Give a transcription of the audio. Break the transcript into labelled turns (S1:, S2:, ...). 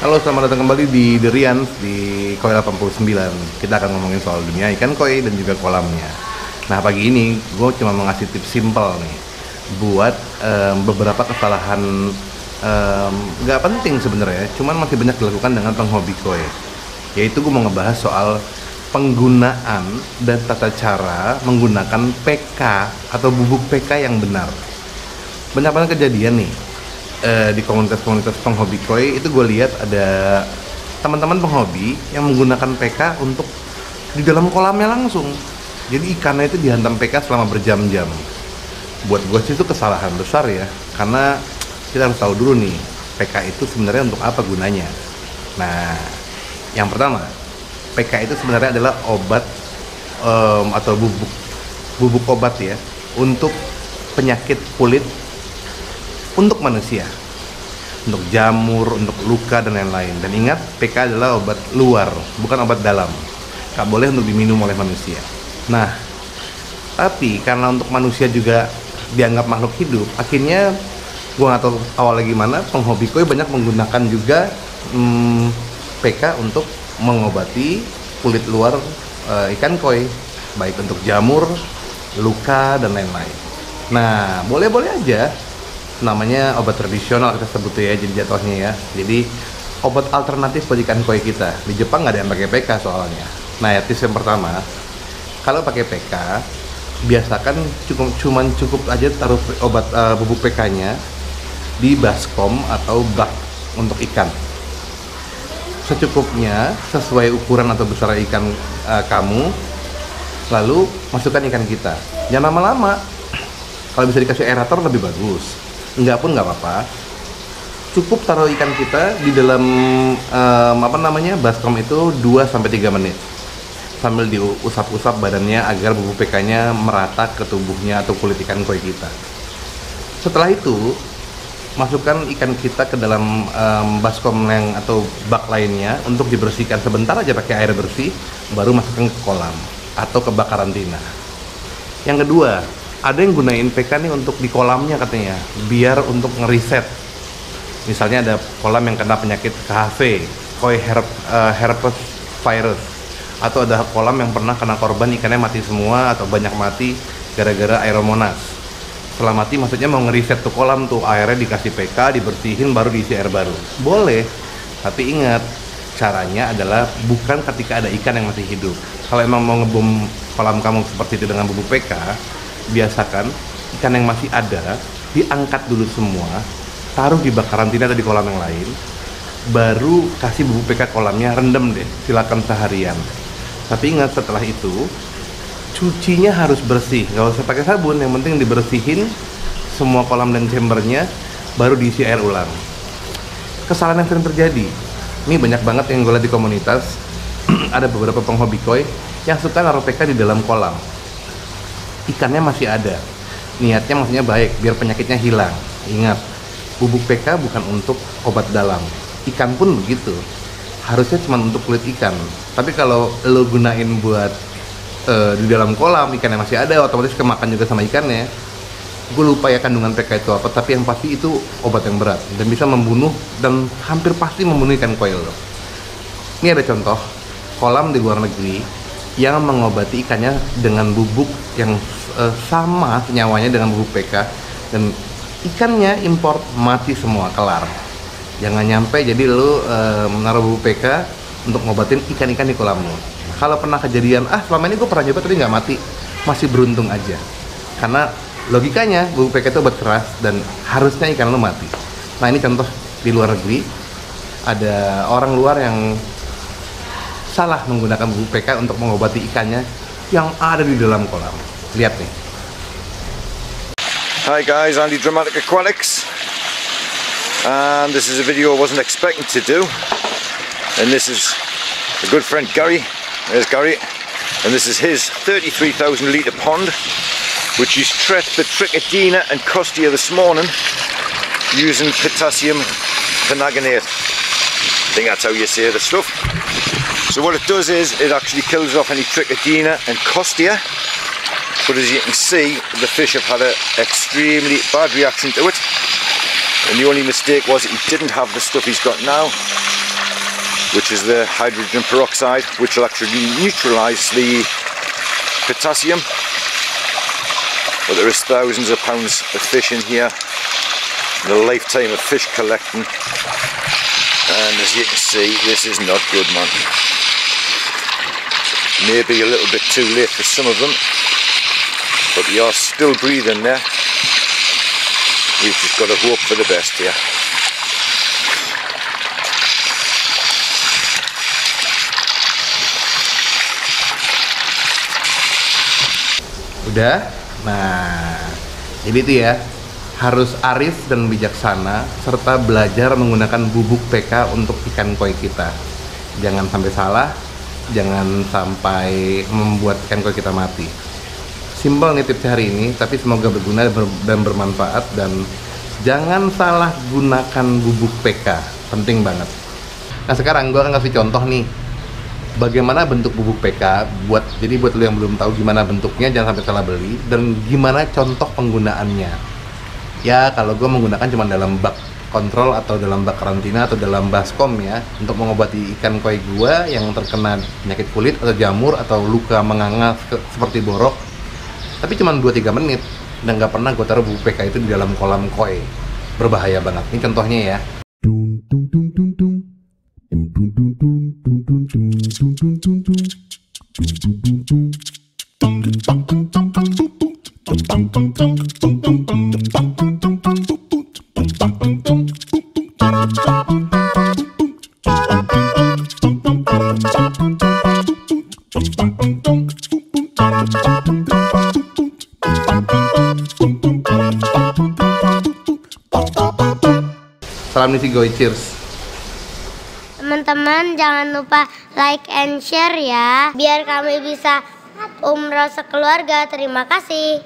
S1: Halo, selamat datang kembali di The Rians di Koi 89. Kita akan ngomongin soal dunia ikan koi dan juga kolamnya. Nah, pagi ini gue cuma mau ngasih tips simple nih buat beberapa kesalahan nggak penting sebenarnya, cuman masih banyak dilakukan dengan penghobi koi. Yaitu gue mau ngebahas soal penggunaan dan tata cara menggunakan PK atau bubuk PK yang benar. Banyak banget kejadian nih di komunitas-komunitas penghobi koi itu gue lihat ada teman-teman penghobi yang menggunakan PK untuk di dalam kolamnya langsung. Jadi ikannya itu dihantam PK selama berjam-jam. Buat gue sih itu kesalahan besar ya, karena kita harus tahu dulu nih PK itu sebenarnya untuk apa gunanya. Nah, yang pertama, PK itu sebenarnya adalah obat atau bubuk obat ya untuk penyakit kulit untuk manusia, untuk jamur, untuk luka dan lain-lain. Dan ingat, PK adalah obat luar, bukan obat dalam. Gak boleh untuk diminum oleh manusia. Nah, tapi karena untuk manusia juga dianggap makhluk hidup, akhirnya gua nggak tahu awalnya gimana, penghobi koi banyak menggunakan juga PK untuk mengobati kulit luar ikan koi, baik untuk jamur, luka dan lain-lain. Nah, boleh-boleh aja. Namanya obat tradisional kita sebut ya, jadi jatuhnya ya. Jadi obat alternatif buat ikan koi kita. Di Jepang nggak ada yang pakai PK soalnya. Nah, ya, tips yang pertama, kalau pakai PK, biasakan cukup aja taruh obat bubuk PK-nya di baskom atau bak untuk ikan. Secukupnya, sesuai ukuran atau besar ikan kamu, lalu masukkan ikan kita. Jangan lama-lama. Kalau bisa dikasih aerator lebih bagus. Enggak pun nggak apa-apa, cukup taruh ikan kita di dalam baskom itu 2-3 menit sambil diusap-usap badannya agar bubuk PK-nya merata ke tubuhnya atau kulit ikan koi kita. Setelah itu masukkan ikan kita ke dalam baskom atau bak lainnya untuk dibersihkan sebentar aja pakai air bersih, baru masukkan ke kolam atau ke bak karantina. Yang kedua, ada yang gunain PK nih untuk di kolamnya katanya, biar untuk ngeriset. Misalnya ada kolam yang kena penyakit KHV, koi herpes virus, atau ada kolam yang pernah kena korban ikannya mati semua atau banyak mati gara-gara aeromonas. Setelah mati maksudnya mau ngeriset tuh kolam tuh, airnya dikasih PK, dibersihin, baru diisi air baru. Boleh, tapi ingat, caranya adalah bukan ketika ada ikan yang masih hidup. Kalau emang mau ngebom kolam kamu seperti itu dengan bubuk PK, biasakan ikan yang masih ada diangkat dulu semua, taruh di bak karantina atau di kolam yang lain, baru kasih bubuk PK kolamnya, rendam deh, silakan seharian. Tapi ingat, setelah itu cucinya harus bersih, nggak usah pakai sabun, yang penting dibersihin semua kolam dan chambernya, baru diisi air ulang. Kesalahan yang sering terjadi, ini banyak banget yang gue lihat di komunitas, ada beberapa penghobi koi yang suka naruh PK di dalam kolam. Ikannya masih ada, niatnya maksudnya baik, biar penyakitnya hilang. Ingat, bubuk PK bukan untuk obat dalam, ikan pun begitu, harusnya cuma untuk kulit ikan. Tapi kalau lo gunain buat di dalam kolam, ikannya masih ada, otomatis kemakan juga sama ikannya. Gue lupa ya kandungan PK itu apa, tapi yang pasti itu obat yang berat dan bisa membunuh, dan hampir pasti membunuh ikan koi lo. Ini ada contoh kolam di luar negeri yang mengobati ikannya dengan bubuk yang sama senyawanya dengan bubuk PK, dan ikannya import mati semua, kelar. Jangan nyampe jadi lu menaruh bubuk PK untuk ngobatin ikan-ikan di kolammu. Kalau pernah kejadian, selama ini gue pernah nyoba tapi nggak mati, masih beruntung aja. Karena logikanya bubuk PK itu obat keras dan harusnya ikan lu mati. Nah, ini contoh di luar negeri, ada orang luar yang salah menggunakan bubuk PK untuk mengobati ikannya yang ada di dalam kolam. Lihat nih,
S2: Hi guys, Andy Dramatic Aquatics, and this is a video I wasn't expecting to do, and this is a good friend Gary. There's Gary, and this is his 33,000 litre pond, which he's treated the Trichodina and Costia this morning using potassium permanganate. I think that's how you say the stuff. So what it does is it actually kills off any Trichodina and Costia. But as you can see, the fish have had an extremely bad reaction to it, and the only mistake was he didn't have the stuff he's got now, which is the hydrogen peroxide, which will actually neutralise the potassium. But there is thousands of pounds of fish in here, in a lifetime of fish collecting, and as you can see, this is not good, man. Maybe a little bit too late for some of them, but they are still breathing there. We've just got to hope for the best here.
S1: Udah? Nah, jadi itu ya, harus arif dan bijaksana serta belajar menggunakan bubuk PK untuk ikan koi kita. Jangan sampai salah, jangan sampai membuat ikan koi kita mati. Simpel nih tips hari ini, tapi semoga berguna dan bermanfaat, dan jangan salah gunakan bubuk PK, penting banget. Nah sekarang gue akan kasih contoh nih, bagaimana bentuk bubuk PK, jadi buat lo yang belum tahu gimana bentuknya, jangan sampai salah beli, dan gimana contoh penggunaannya. Ya kalau gue menggunakan cuma dalam bak kontrol atau dalam bak karantina atau dalam baskom ya, untuk mengobati ikan koi gue yang terkena penyakit kulit atau jamur atau luka menganga seperti borok. Tapi cuma 2-3 menit, dan nggak pernah gue taruh bubuk PK itu di dalam kolam koi. Berbahaya banget. Ini contohnya ya. Salam Nisi Goy, cheers.
S3: Teman-teman jangan lupa like and share ya, biar kami bisa umroh sekeluarga. Terima kasih.